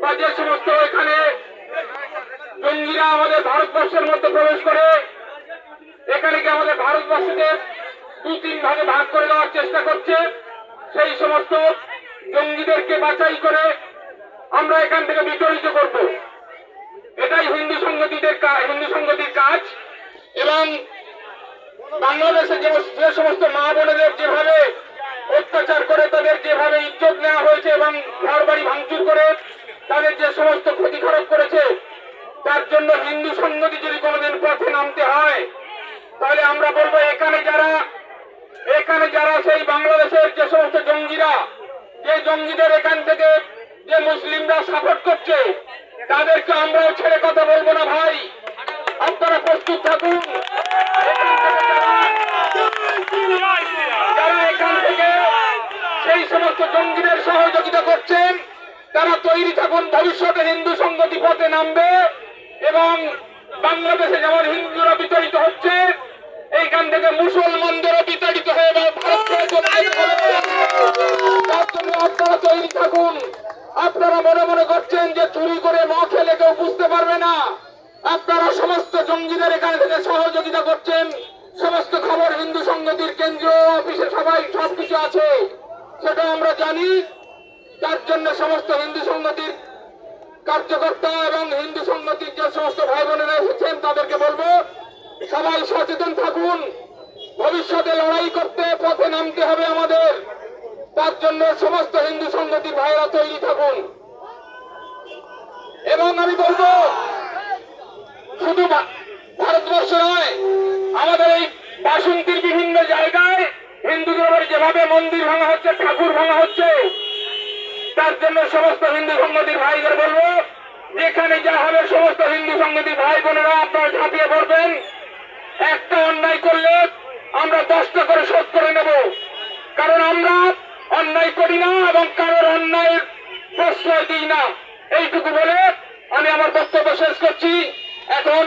বা যে সমস্ত এখানে জঙ্গিরা আমাদের ভারতবর্ষের মধ্যে প্রবেশ করে এখানে কি আমাদের ভারতবর্ষকে 2-3 ভাগে ভাগ করে দেওয়ার চেষ্টা করছে, সেই সমস্ত জঙ্গিদেরকে বাছাই করে আমরা এখান থেকে বিতাড়িত করব। এটাই হিন্দু সংগতির কাজ। এবং বাংলাদেশে যে সমস্ত মা বোনেদের যেভাবে অত্যাচার করে তাদের যেভাবে ইজ্জত নেওয়া হয়েছে এবং ঘর বাড়ি ভাঙচুর করে তাদের যে সমস্ত ক্ষতি খারাপ করেছে, তার জন্য হিন্দু সংগতি যদি কোনোদিন পথে নামতে হয় তাহলে আমরা বলবো এখানে যারা সেই বাংলাদেশের যে সমস্ত জঙ্গিরা, যে জঙ্গিদের এখান থেকে যে মুসলিমরা সাপোর্ট করছে, তাদেরকে আমরাও ছেড়ে কথা বলবো না ভাই। আপনারা প্রস্তুত থাকুন। যারা এখান থেকে সেই সমস্ত জঙ্গিদের সহযোগিতা করছেন তারা তৈরি থাকুন, ভবিষ্যতে হিন্দু সংগতি পথে নামবে এবং বাংলাদেশে যেমন হিন্দুরা বিতাড়িত হচ্ছে এইখান থেকে মুসলমানদেরও বিতাড়িত হয়ে ভারত থেকে চলে যেতে হবে। তার জন্য আপনারা তৈরি থাকুন। আপনারা মনে মনে করছেন যে চুরি করে ম খেলে কেউ বুঝতে পারবে না, আপনারা সমস্ত জঙ্গিদের এখানে থেকে সহযোগিতা করছেন। সমস্ত খবর হিন্দু সংগতির কেন্দ্রীয় অফিসে সবাই সবকিছু আছে, সেটা আমরা জানি। তার জন্য সমস্ত হিন্দু সংগতির কার্যকর্তা এবং হিন্দু সংগতির যে সমস্ত ভাই বোনেরা এসেছেন তাদেরকে বলবো সবাই সচেতন থাকুন। ভবিষ্যতে লড়াই করতে পথে নামতে হবে আমাদের। তার জন্য সমস্ত হিন্দু সংগতির ভাইরা তৈরি থাকুন। এবং আমি বলবো শুধু ভারতবর্ষ নয়, আমাদের এই বাসন্তীর বিভিন্ন জায়গায় হিন্দুদের যেভাবে মন্দির ভাঙা হচ্ছে, ঠাকুর ভাঙা হচ্ছে, তার জন্য সমস্ত হিন্দু সংগতির ভাইদের বলবো যেখানে যা হবে সমস্ত হিন্দু সংগতির ভাই বোনেরা আপনারা ঝাঁপিয়ে পড়বেন। একটা অন্যায় করলে আমরা 10টা করে শোধ করে নেব, কারণ আমরা অন্যায় করি না এবং কারোর অন্যায়ের প্রশ্রয় দিই না। এইটুকু বলে আমি আমার বক্তব্য শেষ করছি। এখন